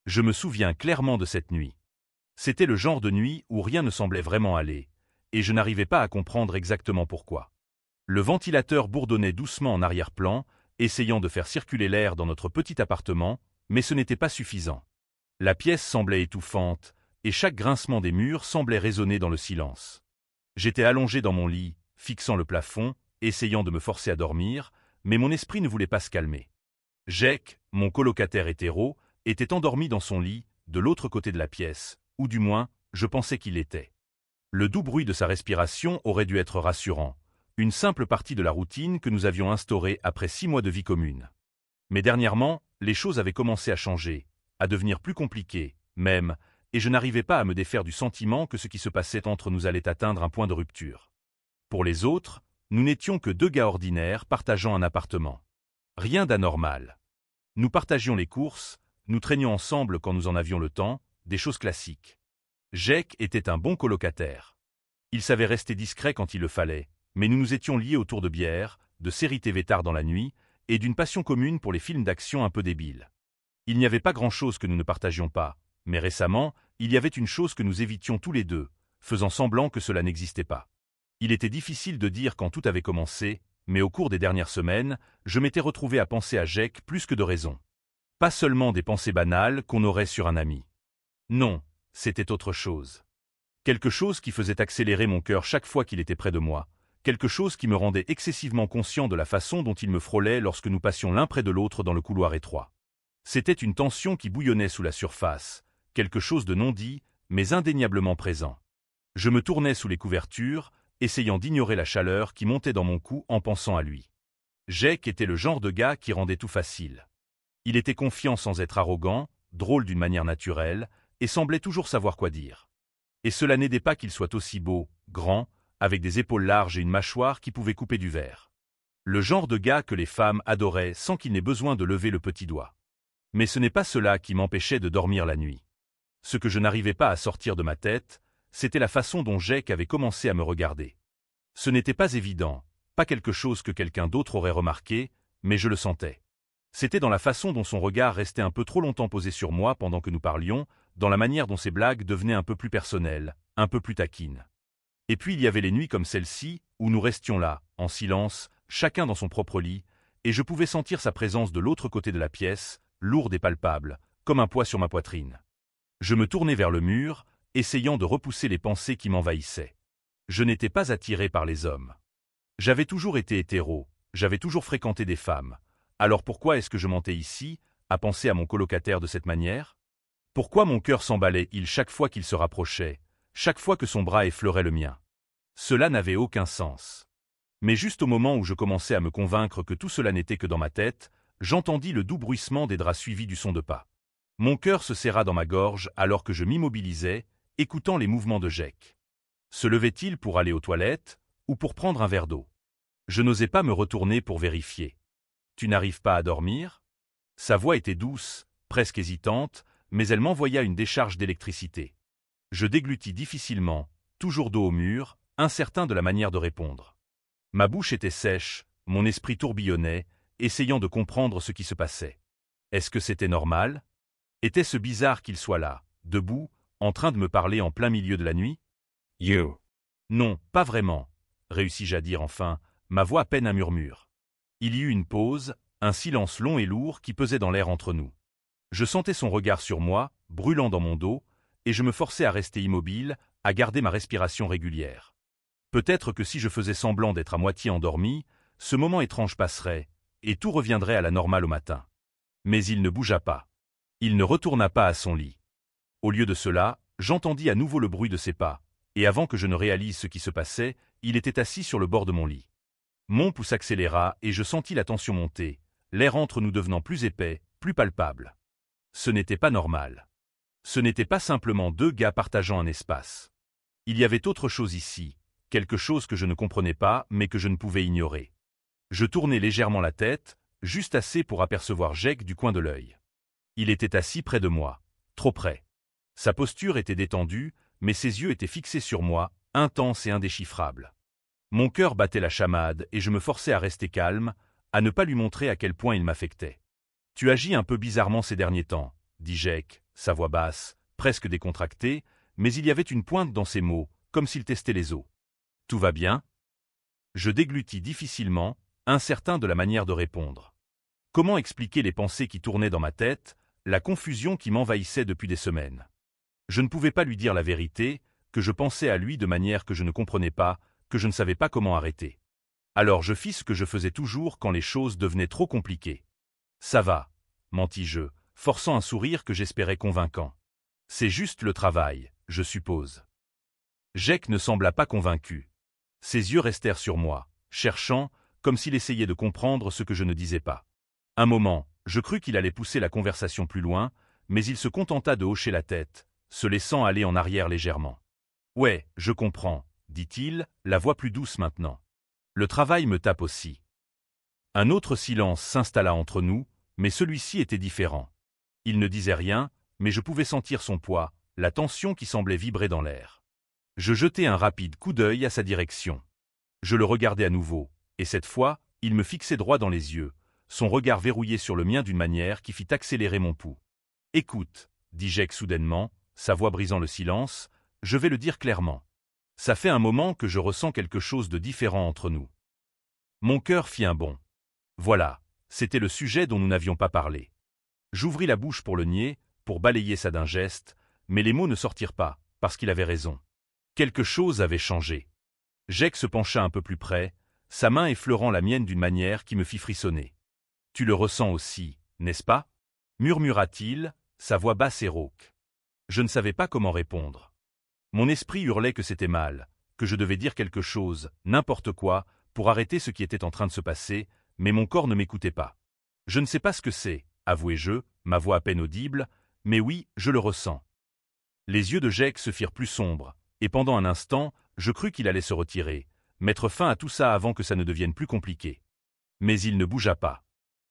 Je me souviens clairement de cette nuit. C'était le genre de nuit où rien ne semblait vraiment aller, et je n'arrivais pas à comprendre exactement pourquoi. Le ventilateur bourdonnait doucement en arrière-plan, essayant de faire circuler l'air dans notre petit appartement, mais ce n'était pas suffisant. La pièce semblait étouffante, et chaque grincement des murs semblait résonner dans le silence. J'étais allongé dans mon lit, fixant le plafond, essayant de me forcer à dormir, mais mon esprit ne voulait pas se calmer. Jake, mon colocataire hétéro, était endormi dans son lit, de l'autre côté de la pièce, ou du moins, je pensais qu'il l'était. Le doux bruit de sa respiration aurait dû être rassurant, une simple partie de la routine que nous avions instaurée après 6 mois de vie commune. Mais dernièrement, les choses avaient commencé à changer, à devenir plus compliquées, même, et je n'arrivais pas à me défaire du sentiment que ce qui se passait entre nous allait atteindre un point de rupture. Pour les autres, nous n'étions que 2 gars ordinaires partageant un appartement. Rien d'anormal. Nous partagions les courses, nous traînions ensemble quand nous en avions le temps, des choses classiques. Jake était un bon colocataire. Il savait rester discret quand il le fallait, mais nous nous étions liés autour de bières, de séries TV tard dans la nuit, et d'une passion commune pour les films d'action un peu débiles. Il n'y avait pas grand-chose que nous ne partagions pas, mais récemment, il y avait une chose que nous évitions tous les deux, faisant semblant que cela n'existait pas. Il était difficile de dire quand tout avait commencé, mais au cours des dernières semaines, je m'étais retrouvé à penser à Jake plus que de raison. Pas seulement des pensées banales qu'on aurait sur un ami. Non, c'était autre chose. Quelque chose qui faisait accélérer mon cœur chaque fois qu'il était près de moi, quelque chose qui me rendait excessivement conscient de la façon dont il me frôlait lorsque nous passions l'un près de l'autre dans le couloir étroit. C'était une tension qui bouillonnait sous la surface, quelque chose de non dit, mais indéniablement présent. Je me tournais sous les couvertures, essayant d'ignorer la chaleur qui montait dans mon cou en pensant à lui. Jake était le genre de gars qui rendait tout facile. Il était confiant sans être arrogant, drôle d'une manière naturelle, et semblait toujours savoir quoi dire. Et cela n'aidait pas qu'il soit aussi beau, grand, avec des épaules larges et une mâchoire qui pouvait couper du verre. Le genre de gars que les femmes adoraient sans qu'il n'ait besoin de lever le petit doigt. Mais ce n'est pas cela qui m'empêchait de dormir la nuit. Ce que je n'arrivais pas à sortir de ma tête, c'était la façon dont Jake avait commencé à me regarder. Ce n'était pas évident, pas quelque chose que quelqu'un d'autre aurait remarqué, mais je le sentais. C'était dans la façon dont son regard restait un peu trop longtemps posé sur moi pendant que nous parlions, dans la manière dont ses blagues devenaient un peu plus personnelles, un peu plus taquines. Et puis il y avait les nuits comme celle-ci, où nous restions là, en silence, chacun dans son propre lit, et je pouvais sentir sa présence de l'autre côté de la pièce, lourde et palpable, comme un poids sur ma poitrine. Je me tournais vers le mur, essayant de repousser les pensées qui m'envahissaient. Je n'étais pas attiré par les hommes. J'avais toujours été hétéro, j'avais toujours fréquenté des femmes. Alors pourquoi est-ce que je mentais ici, à penser à mon colocataire de cette manière? Pourquoi mon cœur s'emballait-il chaque fois qu'il se rapprochait, chaque fois que son bras effleurait le mien? Cela n'avait aucun sens. Mais juste au moment où je commençais à me convaincre que tout cela n'était que dans ma tête, j'entendis le doux bruissement des draps suivi du son de pas. Mon cœur se serra dans ma gorge alors que je m'immobilisais, écoutant les mouvements de Jake. Se levait-il pour aller aux toilettes, ou pour prendre un verre d'eau? Je n'osais pas me retourner pour vérifier. « Tu n'arrives pas à dormir ?» Sa voix était douce, presque hésitante, mais elle m'envoya une décharge d'électricité. Je déglutis difficilement, toujours dos au mur, incertain de la manière de répondre. Ma bouche était sèche, mon esprit tourbillonnait, essayant de comprendre ce qui se passait. Est-ce que c'était normal? Était-ce bizarre qu'il soit là, debout, en train de me parler en plein milieu de la nuit? « You. » Non, pas vraiment, réussis-je à dire enfin, ma voix à peine un murmure. Il y eut une pause, un silence long et lourd qui pesait dans l'air entre nous. Je sentais son regard sur moi, brûlant dans mon dos, et je me forçais à rester immobile, à garder ma respiration régulière. Peut-être que si je faisais semblant d'être à moitié endormi, ce moment étrange passerait, et tout reviendrait à la normale au matin. Mais il ne bougea pas. Il ne retourna pas à son lit. Au lieu de cela, j'entendis à nouveau le bruit de ses pas, et avant que je ne réalise ce qui se passait, il était assis sur le bord de mon lit. Mon pouls s'accéléra et je sentis la tension monter, l'air entre nous devenant plus épais, plus palpable. Ce n'était pas normal. Ce n'était pas simplement 2 gars partageant un espace. Il y avait autre chose ici, quelque chose que je ne comprenais pas mais que je ne pouvais ignorer. Je tournai légèrement la tête, juste assez pour apercevoir Jake du coin de l'œil. Il était assis près de moi, trop près. Sa posture était détendue, mais ses yeux étaient fixés sur moi, intenses et indéchiffrables. Mon cœur battait la chamade et je me forçais à rester calme, à ne pas lui montrer à quel point il m'affectait. « Tu agis un peu bizarrement ces derniers temps, » dit Jake, sa voix basse, presque décontractée, mais il y avait une pointe dans ses mots, comme s'il testait les os. Tout va bien? Je déglutis difficilement, incertain de la manière de répondre. Comment expliquer les pensées qui tournaient dans ma tête, la confusion qui m'envahissait depuis des semaines? Je ne pouvais pas lui dire la vérité, que je pensais à lui de manière que je ne comprenais pas, que je ne savais pas comment arrêter. Alors je fis ce que je faisais toujours quand les choses devenaient trop compliquées. Ça va, mentis-je, forçant un sourire que j'espérais convaincant. C'est juste le travail, je suppose. Jake ne sembla pas convaincu. Ses yeux restèrent sur moi, cherchant, comme s'il essayait de comprendre ce que je ne disais pas. Un moment, je crus qu'il allait pousser la conversation plus loin, mais il se contenta de hocher la tête, se laissant aller en arrière légèrement. « Ouais, je comprends, » dit-il, la voix plus douce maintenant. « Le travail me tape aussi. » Un autre silence s'installa entre nous, mais celui-ci était différent. Il ne disait rien, mais je pouvais sentir son poids, la tension qui semblait vibrer dans l'air. Je jetai un rapide coup d'œil à sa direction. Je le regardai à nouveau, et cette fois, il me fixait droit dans les yeux, son regard verrouillé sur le mien d'une manière qui fit accélérer mon pouls. « Écoute, » dit Jake soudainement, sa voix brisant le silence, « je vais le dire clairement. Ça fait un moment que je ressens quelque chose de différent entre nous. » Mon cœur fit un bond. Voilà, c'était le sujet dont nous n'avions pas parlé. J'ouvris la bouche pour le nier, pour balayer ça d'un geste, mais les mots ne sortirent pas, parce qu'il avait raison. Quelque chose avait changé. Jake se pencha un peu plus près, sa main effleurant la mienne d'une manière qui me fit frissonner. « Tu le ressens aussi, n'est-ce pas » murmura-t-il, sa voix basse et rauque. Je ne savais pas comment répondre. Mon esprit hurlait que c'était mal, que je devais dire quelque chose, n'importe quoi, pour arrêter ce qui était en train de se passer, mais mon corps ne m'écoutait pas. Je ne sais pas ce que c'est, avouai-je, ma voix à peine audible, mais oui, je le ressens. Les yeux de Jake se firent plus sombres, et pendant un instant, je crus qu'il allait se retirer, mettre fin à tout ça avant que ça ne devienne plus compliqué. Mais il ne bougea pas.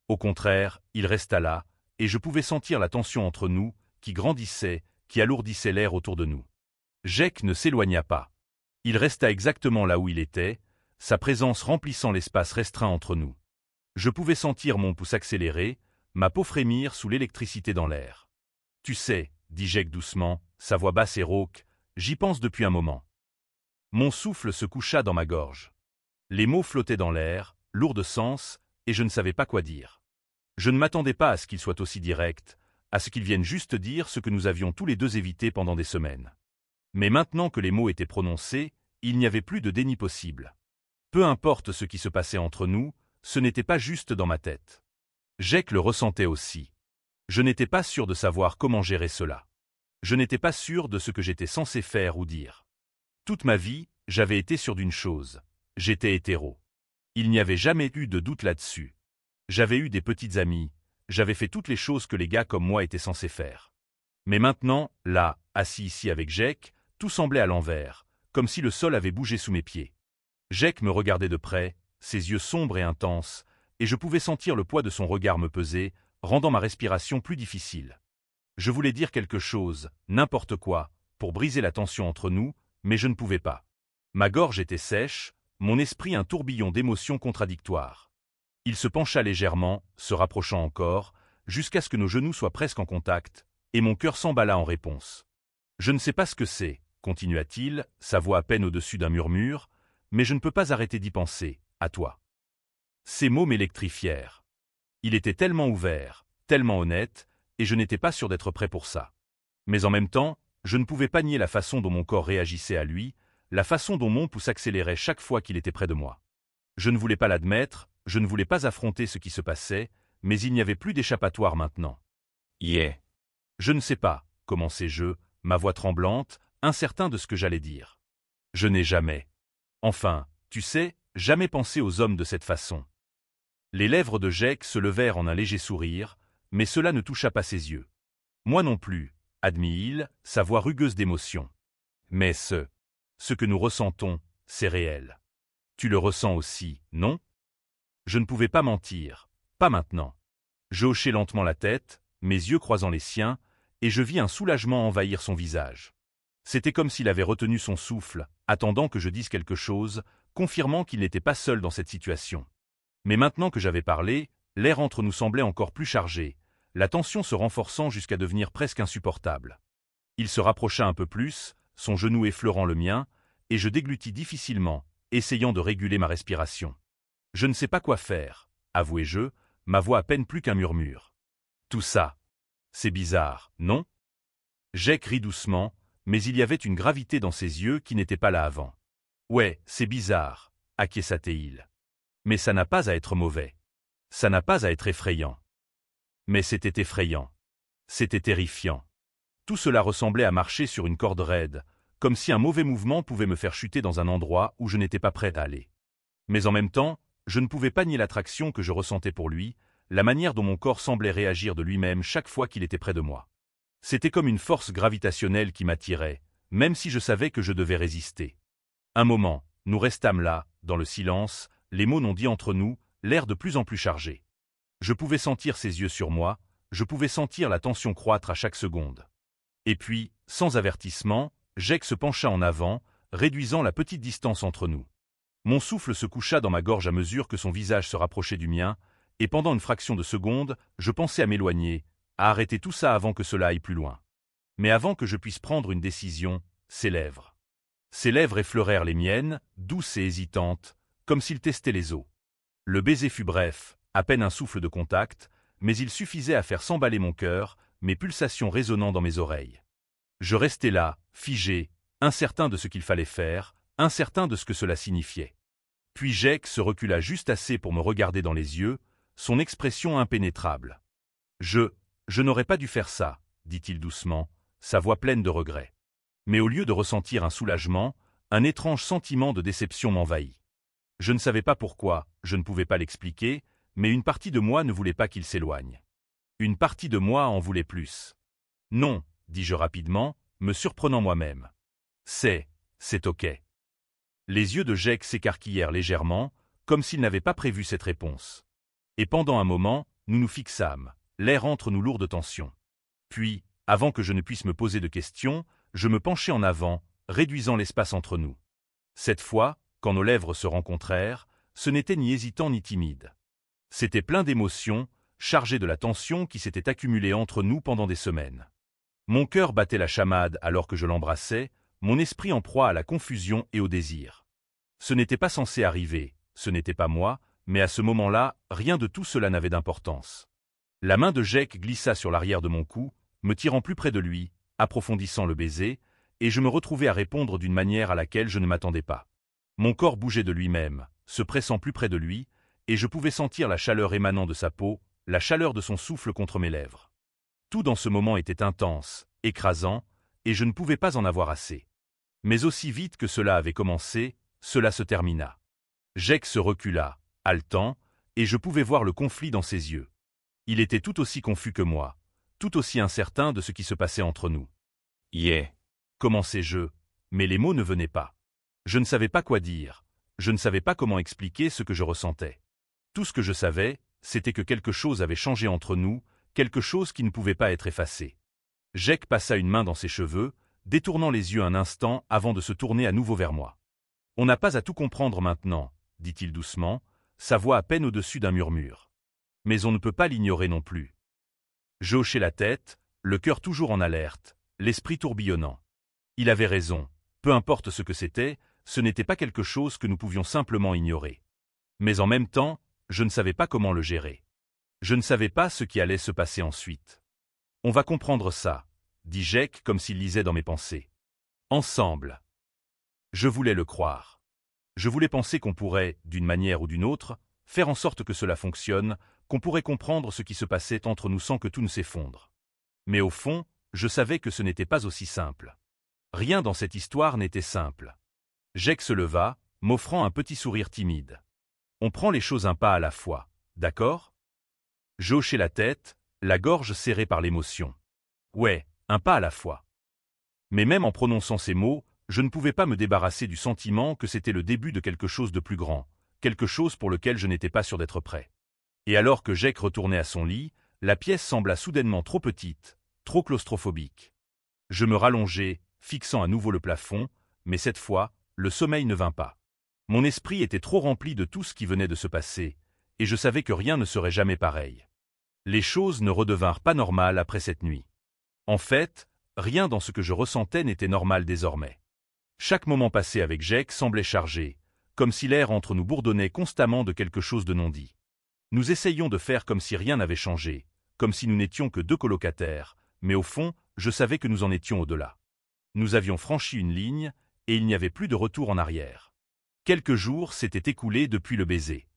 Au contraire, il resta là, et je pouvais sentir la tension entre nous, qui grandissait, qui alourdissait l'air autour de nous. Jake ne s'éloigna pas. Il resta exactement là où il était, sa présence remplissant l'espace restreint entre nous. Je pouvais sentir mon pouls s'accélérer, ma peau frémir sous l'électricité dans l'air. « Tu sais, » dit Jake doucement, sa voix basse et rauque, « j'y pense depuis un moment. » Mon souffle se coucha dans ma gorge. Les mots flottaient dans l'air, lourds de sens, et je ne savais pas quoi dire. Je ne m'attendais pas à ce qu'ils soient aussi directs, à ce qu'ils viennent juste dire ce que nous avions tous les deux évité pendant des semaines. Mais maintenant que les mots étaient prononcés, il n'y avait plus de déni possible. Peu importe ce qui se passait entre nous, ce n'était pas juste dans ma tête. Jake le ressentait aussi. Je n'étais pas sûr de savoir comment gérer cela. Je n'étais pas sûr de ce que j'étais censé faire ou dire. Toute ma vie, j'avais été sûr d'une chose. J'étais hétéro. Il n'y avait jamais eu de doute là-dessus. J'avais eu des petites amies, j'avais fait toutes les choses que les gars comme moi étaient censés faire. Mais maintenant, là, assis ici avec Jake, tout semblait à l'envers, comme si le sol avait bougé sous mes pieds. Jake me regardait de près, ses yeux sombres et intenses, et je pouvais sentir le poids de son regard me peser, rendant ma respiration plus difficile. Je voulais dire quelque chose, n'importe quoi, pour briser la tension entre nous, mais je ne pouvais pas. Ma gorge était sèche, mon esprit un tourbillon d'émotions contradictoires. Il se pencha légèrement, se rapprochant encore, jusqu'à ce que nos genoux soient presque en contact, et mon cœur s'emballa en réponse. « Je ne sais pas ce que c'est, » continua-t-il, sa voix à peine au-dessus d'un murmure, « mais je ne peux pas arrêter d'y penser, à toi. » Ces mots m'électrifièrent. Il était tellement ouvert, tellement honnête, et je n'étais pas sûr d'être prêt pour ça. Mais en même temps, je ne pouvais pas nier la façon dont mon corps réagissait à lui, la façon dont mon pouls s'accélérait chaque fois qu'il était près de moi. Je ne voulais pas l'admettre, je ne voulais pas affronter ce qui se passait, mais il n'y avait plus d'échappatoire maintenant. « Yeah. » Je ne sais pas, commençai-je, ma voix tremblante, incertain de ce que j'allais dire. Je n'ai jamais. Enfin, tu sais, jamais pensé aux hommes de cette façon. Les lèvres de Jake se levèrent en un léger sourire, mais cela ne toucha pas ses yeux. Moi non plus, admit-il, sa voix rugueuse d'émotion. Mais ce que nous ressentons, c'est réel. Tu le ressens aussi, non? Je ne pouvais pas mentir, pas maintenant. Je hochai lentement la tête, mes yeux croisant les siens, et je vis un soulagement envahir son visage. C'était comme s'il avait retenu son souffle, attendant que je dise quelque chose, confirmant qu'il n'était pas seul dans cette situation. Mais maintenant que j'avais parlé, l'air entre nous semblait encore plus chargé, la tension se renforçant jusqu'à devenir presque insupportable. Il se rapprocha un peu plus, son genou effleurant le mien, et je déglutis difficilement, essayant de réguler ma respiration. Je ne sais pas quoi faire, avouai-je, ma voix à peine plus qu'un murmure. Tout ça, c'est bizarre, non? Jake rit doucement, mais il y avait une gravité dans ses yeux qui n'était pas là avant. Ouais, c'est bizarre, acquiesça-t-il. Mais ça n'a pas à être mauvais. Ça n'a pas à être effrayant. Mais c'était effrayant. C'était terrifiant. Tout cela ressemblait à marcher sur une corde raide, comme si un mauvais mouvement pouvait me faire chuter dans un endroit où je n'étais pas prêt à aller. Mais en même temps, je ne pouvais pas nier l'attraction que je ressentais pour lui, la manière dont mon corps semblait réagir de lui-même chaque fois qu'il était près de moi. C'était comme une force gravitationnelle qui m'attirait, même si je savais que je devais résister. Un moment, nous restâmes là, dans le silence, les mots non dits entre nous, l'air de plus en plus chargé. Je pouvais sentir ses yeux sur moi, je pouvais sentir la tension croître à chaque seconde. Et puis, sans avertissement, Jake se pencha en avant, réduisant la petite distance entre nous. Mon souffle se coucha dans ma gorge à mesure que son visage se rapprochait du mien, et pendant une fraction de seconde, je pensais à m'éloigner, à arrêter tout ça avant que cela aille plus loin. Mais avant que je puisse prendre une décision, ses lèvres. Ses lèvres effleurèrent les miennes, douces et hésitantes, comme s'il testait les os. Le baiser fut bref, à peine un souffle de contact, mais il suffisait à faire s'emballer mon cœur, mes pulsations résonnant dans mes oreilles. Je restais là, figé, incertain de ce qu'il fallait faire, incertain de ce que cela signifiait. Puis Jake se recula juste assez pour me regarder dans les yeux, son expression impénétrable. Je n'aurais pas dû faire ça, dit-il doucement, sa voix pleine de regret. Mais au lieu de ressentir un soulagement, un étrange sentiment de déception m'envahit. Je ne savais pas pourquoi, je ne pouvais pas l'expliquer, mais une partie de moi ne voulait pas qu'il s'éloigne. Une partie de moi en voulait plus. Non, dis-je rapidement, me surprenant moi-même. C'est ok. Les yeux de Jake s'écarquillèrent légèrement, comme s'il n'avait pas prévu cette réponse. Et pendant un moment, nous nous fixâmes, l'air entre nous lourd de tension. Puis, avant que je ne puisse me poser de questions, je me penchai en avant, réduisant l'espace entre nous. Cette fois, quand nos lèvres se rencontrèrent, ce n'était ni hésitant ni timide. C'était plein d'émotions, chargé de la tension qui s'était accumulée entre nous pendant des semaines. Mon cœur battait la chamade alors que je l'embrassais, mon esprit en proie à la confusion et au désir. Ce n'était pas censé arriver, ce n'était pas moi, mais à ce moment-là, rien de tout cela n'avait d'importance. La main de Jake glissa sur l'arrière de mon cou, me tirant plus près de lui, approfondissant le baiser, et je me retrouvai à répondre d'une manière à laquelle je ne m'attendais pas. Mon corps bougeait de lui-même, se pressant plus près de lui, et je pouvais sentir la chaleur émanant de sa peau, la chaleur de son souffle contre mes lèvres. Tout dans ce moment était intense, écrasant, et je ne pouvais pas en avoir assez. Mais aussi vite que cela avait commencé, cela se termina. Jake se recula, haletant, et je pouvais voir le conflit dans ses yeux. Il était tout aussi confus que moi, tout aussi incertain de ce qui se passait entre nous. « Yeah » commençai-je, mais les mots ne venaient pas. Je ne savais pas quoi dire, je ne savais pas comment expliquer ce que je ressentais. Tout ce que je savais, c'était que quelque chose avait changé entre nous, quelque chose qui ne pouvait pas être effacé. Jake passa une main dans ses cheveux, détournant les yeux un instant avant de se tourner à nouveau vers moi. « On n'a pas à tout comprendre maintenant, » dit-il doucement, sa voix à peine au-dessus d'un murmure. « Mais on ne peut pas l'ignorer non plus. » Je hochai la tête, le cœur toujours en alerte, l'esprit tourbillonnant. Il avait raison, peu importe ce que c'était, ce n'était pas quelque chose que nous pouvions simplement ignorer. Mais en même temps, je ne savais pas comment le gérer. Je ne savais pas ce qui allait se passer ensuite. « On va comprendre ça », dit Jake comme s'il lisait dans mes pensées. « Ensemble. » Je voulais le croire. Je voulais penser qu'on pourrait, d'une manière ou d'une autre, faire en sorte que cela fonctionne, qu'on pourrait comprendre ce qui se passait entre nous sans que tout ne s'effondre. Mais au fond, je savais que ce n'était pas aussi simple. Rien dans cette histoire n'était simple. Jake se leva, m'offrant un petit sourire timide. « On prend les choses un pas à la fois, d'accord ?» Je hochai la tête, la gorge serrée par l'émotion. Ouais, un pas à la fois. Mais même en prononçant ces mots, je ne pouvais pas me débarrasser du sentiment que c'était le début de quelque chose de plus grand, quelque chose pour lequel je n'étais pas sûr d'être prêt. Et alors que Jake retournait à son lit, la pièce sembla soudainement trop petite, trop claustrophobique. Je me rallongeai, fixant à nouveau le plafond, mais cette fois, le sommeil ne vint pas. Mon esprit était trop rempli de tout ce qui venait de se passer, et je savais que rien ne serait jamais pareil. Les choses ne redevinrent pas normales après cette nuit. En fait, rien dans ce que je ressentais n'était normal désormais. Chaque moment passé avec Jake semblait chargé, comme si l'air entre nous bourdonnait constamment de quelque chose de non dit. Nous essayions de faire comme si rien n'avait changé, comme si nous n'étions que deux colocataires, mais au fond, je savais que nous en étions au-delà. Nous avions franchi une ligne, et il n'y avait plus de retour en arrière. Quelques jours s'étaient écoulés depuis le baiser.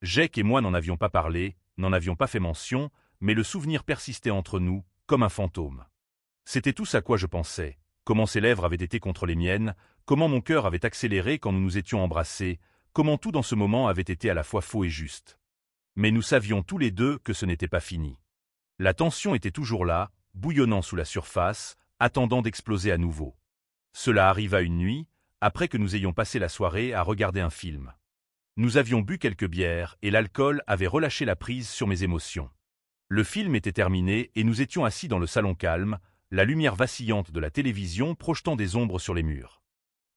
Jake et moi n'en avions pas parlé, n'en avions pas fait mention, mais le souvenir persistait entre nous, comme un fantôme. C'était tout à quoi je pensais, comment ses lèvres avaient été contre les miennes, comment mon cœur avait accéléré quand nous nous étions embrassés, comment tout dans ce moment avait été à la fois faux et juste. Mais nous savions tous les deux que ce n'était pas fini. La tension était toujours là, bouillonnant sous la surface, attendant d'exploser à nouveau. Cela arriva une nuit, après que nous ayons passé la soirée à regarder un film. Nous avions bu quelques bières et l'alcool avait relâché la prise sur mes émotions. Le film était terminé et nous étions assis dans le salon calme, la lumière vacillante de la télévision projetant des ombres sur les murs.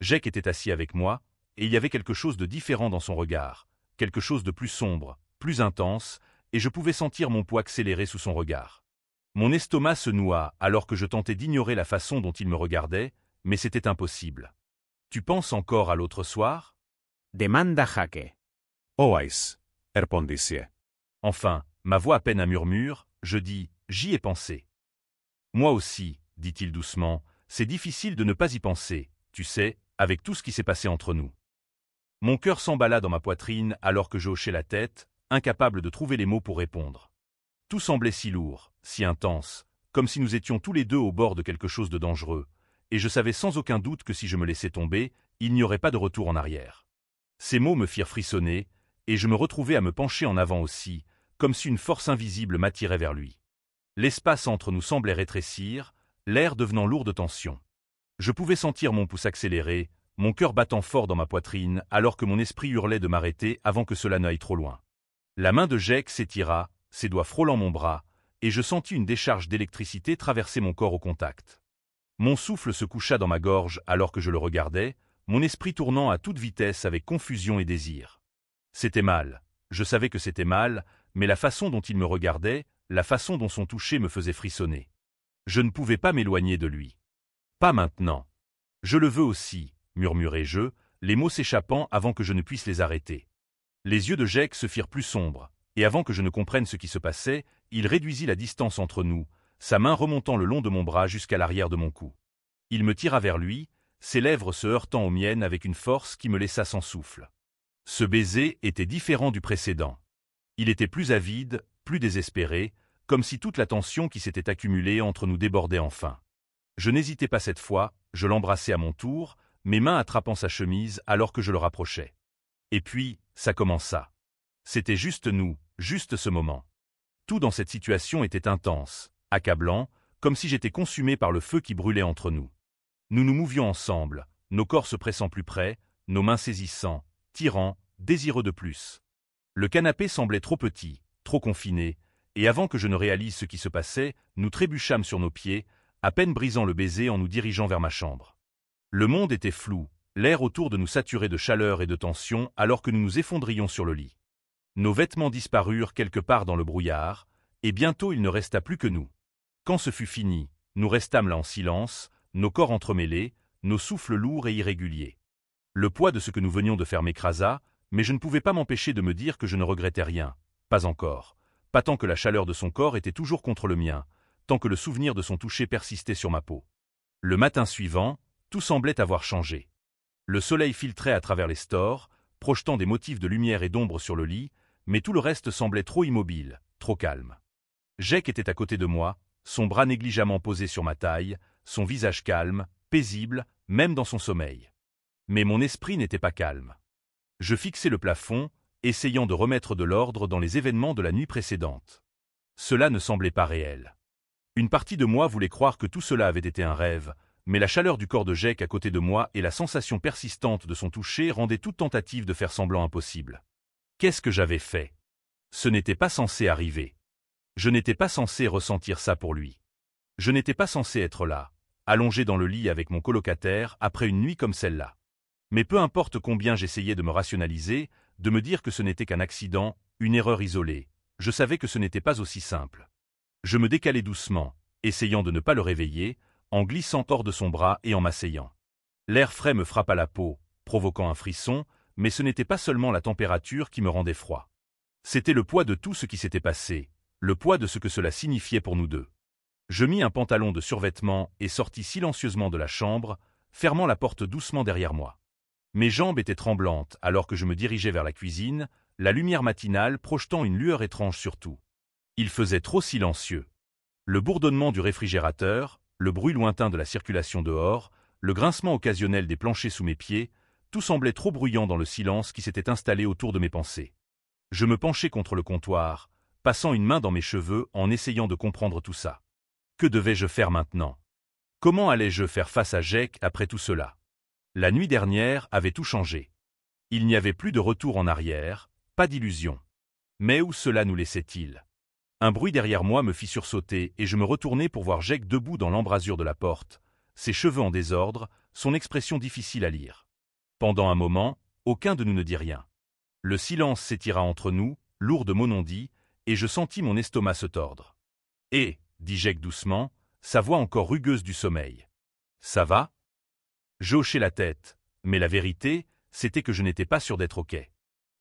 Jake était assis avec moi, et il y avait quelque chose de différent dans son regard, quelque chose de plus sombre, plus intense, et je pouvais sentir mon pouls accélérer sous son regard. Mon estomac se noua alors que je tentais d'ignorer la façon dont il me regardait, mais c'était impossible. « Tu penses encore à l'autre soir » demanda Jake. Oais, répondissi. Enfin, ma voix à peine un murmure, je dis « J'y ai pensé ». Moi aussi, dit-il doucement, c'est difficile de ne pas y penser, tu sais, avec tout ce qui s'est passé entre nous. Mon cœur s'emballa dans ma poitrine alors que je hochais la tête, incapable de trouver les mots pour répondre. Tout semblait si lourd, si intense, comme si nous étions tous les deux au bord de quelque chose de dangereux, et je savais sans aucun doute que si je me laissais tomber, il n'y aurait pas de retour en arrière. Ces mots me firent frissonner, et je me retrouvai à me pencher en avant aussi, comme si une force invisible m'attirait vers lui. L'espace entre nous semblait rétrécir, l'air devenant lourd de tension. Je pouvais sentir mon pouls accélérer, mon cœur battant fort dans ma poitrine, alors que mon esprit hurlait de m'arrêter avant que cela n'aille trop loin. La main de Jake s'étira, ses doigts frôlant mon bras, et je sentis une décharge d'électricité traverser mon corps au contact. Mon souffle se coucha dans ma gorge alors que je le regardais, mon esprit tournant à toute vitesse avec confusion et désir. C'était mal, je savais que c'était mal, mais la façon dont il me regardait, la façon dont son toucher me faisait frissonner. Je ne pouvais pas m'éloigner de lui. Pas maintenant. Je le veux aussi, murmurai-je, les mots s'échappant avant que je ne puisse les arrêter. Les yeux de Jake se firent plus sombres, et avant que je ne comprenne ce qui se passait, il réduisit la distance entre nous, sa main remontant le long de mon bras jusqu'à l'arrière de mon cou. Il me tira vers lui, ses lèvres se heurtant aux miennes avec une force qui me laissa sans souffle. Ce baiser était différent du précédent. Il était plus avide, plus désespéré, comme si toute la tension qui s'était accumulée entre nous débordait enfin. Je n'hésitai pas cette fois, je l'embrassai à mon tour, mes mains attrapant sa chemise alors que je le rapprochais. Et puis, ça commença. C'était juste nous, juste ce moment. Tout dans cette situation était intense, accablant, comme si j'étais consumé par le feu qui brûlait entre nous. Nous nous mouvions ensemble, nos corps se pressant plus près, nos mains saisissant, tirant, désireux de plus. Le canapé semblait trop petit, trop confiné, et avant que je ne réalise ce qui se passait, nous trébuchâmes sur nos pieds, à peine brisant le baiser en nous dirigeant vers ma chambre. Le monde était flou, l'air autour de nous saturait de chaleur et de tension alors que nous nous effondrions sur le lit. Nos vêtements disparurent quelque part dans le brouillard, et bientôt il ne resta plus que nous. Quand ce fut fini, nous restâmes là en silence, nos corps entremêlés, nos souffles lourds et irréguliers. Le poids de ce que nous venions de faire m'écrasa, mais je ne pouvais pas m'empêcher de me dire que je ne regrettais rien, pas encore, pas tant que la chaleur de son corps était toujours contre le mien, tant que le souvenir de son toucher persistait sur ma peau. Le matin suivant, tout semblait avoir changé. Le soleil filtrait à travers les stores, projetant des motifs de lumière et d'ombre sur le lit, mais tout le reste semblait trop immobile, trop calme. Jake était à côté de moi, son bras négligemment posé sur ma taille, son visage calme, paisible, même dans son sommeil. Mais mon esprit n'était pas calme. Je fixais le plafond, essayant de remettre de l'ordre dans les événements de la nuit précédente. Cela ne semblait pas réel. Une partie de moi voulait croire que tout cela avait été un rêve, mais la chaleur du corps de Jake à côté de moi et la sensation persistante de son toucher rendaient toute tentative de faire semblant impossible. Qu'est-ce que j'avais fait? Ce n'était pas censé arriver. Je n'étais pas censé ressentir ça pour lui. Je n'étais pas censé être là, allongé dans le lit avec mon colocataire après une nuit comme celle-là. Mais peu importe combien j'essayais de me rationaliser, de me dire que ce n'était qu'un accident, une erreur isolée, je savais que ce n'était pas aussi simple. Je me décalai doucement, essayant de ne pas le réveiller, en glissant hors de son bras et en m'asseyant. L'air frais me frappa la peau, provoquant un frisson, mais ce n'était pas seulement la température qui me rendait froid. C'était le poids de tout ce qui s'était passé, le poids de ce que cela signifiait pour nous deux. Je mis un pantalon de survêtement et sortis silencieusement de la chambre, fermant la porte doucement derrière moi. Mes jambes étaient tremblantes alors que je me dirigeais vers la cuisine, la lumière matinale projetant une lueur étrange sur tout. Il faisait trop silencieux. Le bourdonnement du réfrigérateur, le bruit lointain de la circulation dehors, le grincement occasionnel des planchers sous mes pieds, tout semblait trop bruyant dans le silence qui s'était installé autour de mes pensées. Je me penchai contre le comptoir, passant une main dans mes cheveux en essayant de comprendre tout ça. Que devais-je faire maintenant? Comment allais-je faire face à Jake après tout cela? La nuit dernière avait tout changé. Il n'y avait plus de retour en arrière, pas d'illusion. Mais où cela nous laissait-il? Un bruit derrière moi me fit sursauter et je me retournai pour voir Jake debout dans l'embrasure de la porte, ses cheveux en désordre, son expression difficile à lire. Pendant un moment, aucun de nous ne dit rien. Le silence s'étira entre nous, lourd de mots non dits, et je sentis mon estomac se tordre. « Eh » dit Jake doucement, sa voix encore rugueuse du sommeil. « Ça va ?» Je hochai la tête, mais la vérité, c'était que je n'étais pas sûr d'être OK.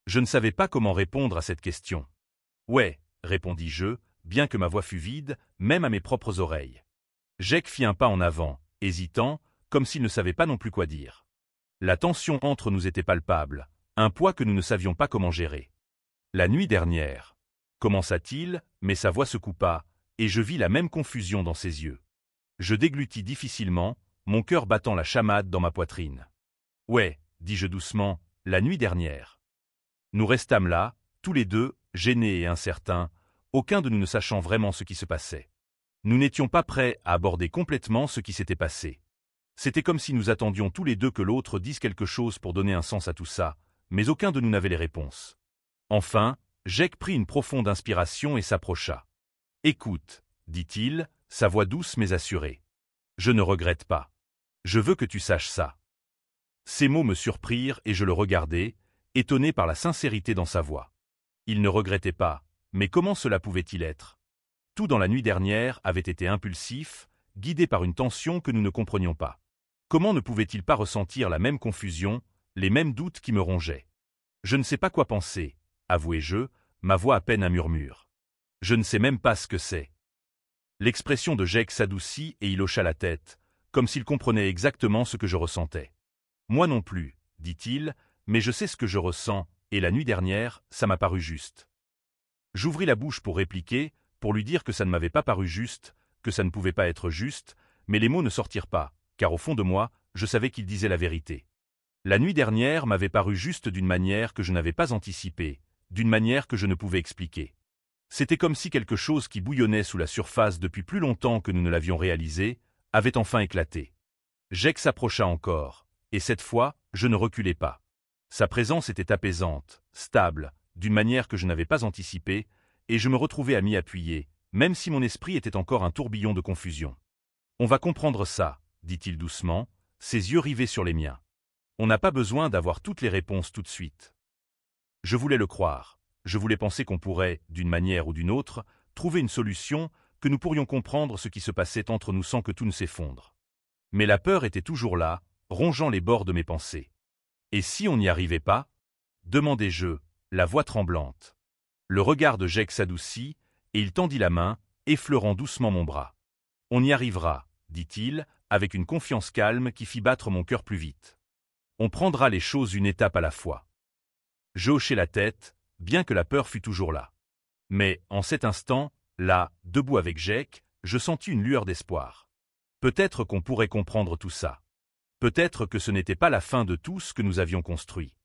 Je ne savais pas comment répondre à cette question. « Ouais », répondis-je, bien que ma voix fût vide, même à mes propres oreilles. Jake fit un pas en avant, hésitant, comme s'il ne savait pas non plus quoi dire. La tension entre nous était palpable, un poids que nous ne savions pas comment gérer. La nuit dernière, commença-t-il, mais sa voix se coupa, et je vis la même confusion dans ses yeux. Je déglutis difficilement, mon cœur battant la chamade dans ma poitrine. « Ouais », dis-je doucement, la nuit dernière. Nous restâmes là, tous les deux, gênés et incertains, aucun de nous ne sachant vraiment ce qui se passait. Nous n'étions pas prêts à aborder complètement ce qui s'était passé. C'était comme si nous attendions tous les deux que l'autre dise quelque chose pour donner un sens à tout ça, mais aucun de nous n'avait les réponses. Enfin, Jake prit une profonde inspiration et s'approcha. « Écoute, » dit-il, sa voix douce mais assurée. « Je ne regrette pas. Je veux que tu saches ça. » Ces mots me surprirent et je le regardai, étonné par la sincérité dans sa voix. Il ne regrettait pas, mais comment cela pouvait-il être? Tout dans la nuit dernière avait été impulsif, guidé par une tension que nous ne comprenions pas. Comment ne pouvait-il pas ressentir la même confusion, les mêmes doutes qui me rongeaient? Je ne sais pas quoi penser, avouai-je, ma voix à peine un murmure. Je ne sais même pas ce que c'est. L'expression de Jake s'adoucit et il hocha la tête, comme s'il comprenait exactement ce que je ressentais. Moi non plus, dit-il, mais je sais ce que je ressens, et la nuit dernière, ça m'a paru juste. J'ouvris la bouche pour répliquer, pour lui dire que ça ne m'avait pas paru juste, que ça ne pouvait pas être juste, mais les mots ne sortirent pas, car au fond de moi, je savais qu'il disait la vérité. La nuit dernière m'avait paru juste d'une manière que je n'avais pas anticipée, d'une manière que je ne pouvais expliquer. C'était comme si quelque chose qui bouillonnait sous la surface depuis plus longtemps que nous ne l'avions réalisé, avait enfin éclaté. Jake s'approcha encore, et cette fois, je ne reculai pas. Sa présence était apaisante, stable, d'une manière que je n'avais pas anticipée, et je me retrouvais à m'y appuyer, même si mon esprit était encore un tourbillon de confusion. « On va comprendre ça, » dit-il doucement, ses yeux rivés sur les miens. « On n'a pas besoin d'avoir toutes les réponses tout de suite. » Je voulais le croire. Je voulais penser qu'on pourrait, d'une manière ou d'une autre, trouver une solution, que nous pourrions comprendre ce qui se passait entre nous sans que tout ne s'effondre. Mais la peur était toujours là, rongeant les bords de mes pensées. Et si on n'y arrivait pas? Demandai-je, la voix tremblante. Le regard de Jake s'adoucit, et il tendit la main, effleurant doucement mon bras. « On y arrivera, » dit-il, avec une confiance calme qui fit battre mon cœur plus vite. « On prendra les choses une étape à la fois. » Je hochai la tête, bien que la peur fût toujours là. Mais, en cet instant, là, debout avec Jake, je sentis une lueur d'espoir. Peut-être qu'on pourrait comprendre tout ça. Peut-être que ce n'était pas la fin de tout ce que nous avions construit.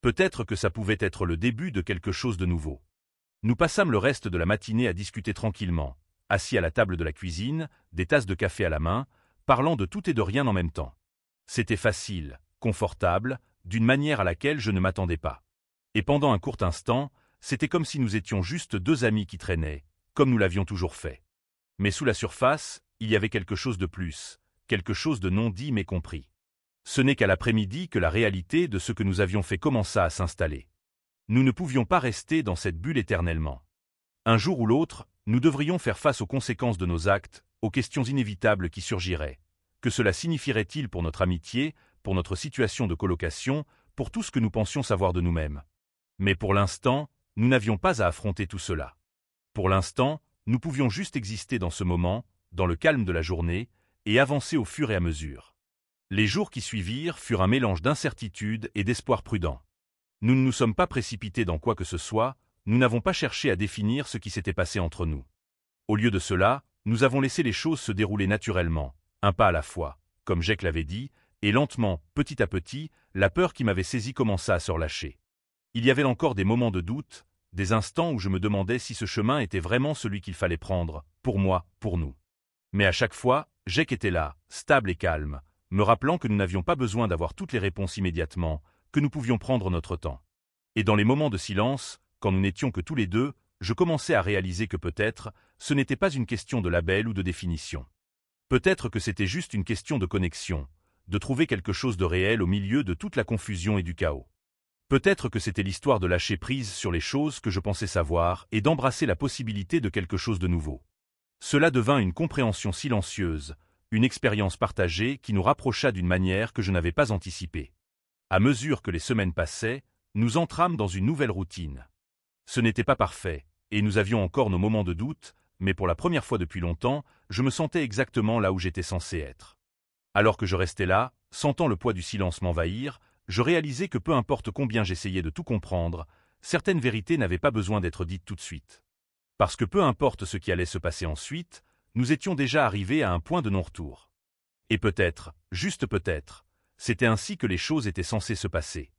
Peut-être que ça pouvait être le début de quelque chose de nouveau. Nous passâmes le reste de la matinée à discuter tranquillement, assis à la table de la cuisine, des tasses de café à la main, parlant de tout et de rien en même temps. C'était facile, confortable, d'une manière à laquelle je ne m'attendais pas. Et pendant un court instant, c'était comme si nous étions juste deux amis qui traînaient, comme nous l'avions toujours fait. Mais sous la surface, il y avait quelque chose de plus, quelque chose de non dit mais compris. Ce n'est qu'à l'après-midi que la réalité de ce que nous avions fait commença à s'installer. Nous ne pouvions pas rester dans cette bulle éternellement. Un jour ou l'autre, nous devrions faire face aux conséquences de nos actes, aux questions inévitables qui surgiraient. Que cela signifierait-il pour notre amitié, pour notre situation de colocation, pour tout ce que nous pensions savoir de nous-mêmes? Mais pour l'instant, nous n'avions pas à affronter tout cela. Pour l'instant, nous pouvions juste exister dans ce moment, dans le calme de la journée, et avancer au fur et à mesure. Les jours qui suivirent furent un mélange d'incertitude et d'espoir prudent. Nous ne nous sommes pas précipités dans quoi que ce soit, nous n'avons pas cherché à définir ce qui s'était passé entre nous. Au lieu de cela, nous avons laissé les choses se dérouler naturellement, un pas à la fois, comme Jake l'avait dit, et lentement, petit à petit, la peur qui m'avait saisi commença à se relâcher. Il y avait encore des moments de doute, des instants où je me demandais si ce chemin était vraiment celui qu'il fallait prendre, pour moi, pour nous. Mais à chaque fois, Jake était là, stable et calme, me rappelant que nous n'avions pas besoin d'avoir toutes les réponses immédiatement, que nous pouvions prendre notre temps. Et dans les moments de silence, quand nous n'étions que tous les deux, je commençais à réaliser que peut-être, ce n'était pas une question de label ou de définition. Peut-être que c'était juste une question de connexion, de trouver quelque chose de réel au milieu de toute la confusion et du chaos. Peut-être que c'était l'histoire de lâcher prise sur les choses que je pensais savoir et d'embrasser la possibilité de quelque chose de nouveau. Cela devint une compréhension silencieuse, une expérience partagée qui nous rapprocha d'une manière que je n'avais pas anticipée. À mesure que les semaines passaient, nous entrâmes dans une nouvelle routine. Ce n'était pas parfait, et nous avions encore nos moments de doute, mais pour la première fois depuis longtemps, je me sentais exactement là où j'étais censé être. Alors que je restais là, sentant le poids du silence m'envahir, je réalisais que peu importe combien j'essayais de tout comprendre, certaines vérités n'avaient pas besoin d'être dites tout de suite. Parce que peu importe ce qui allait se passer ensuite, nous étions déjà arrivés à un point de non-retour. Et peut-être, juste peut-être, c'était ainsi que les choses étaient censées se passer.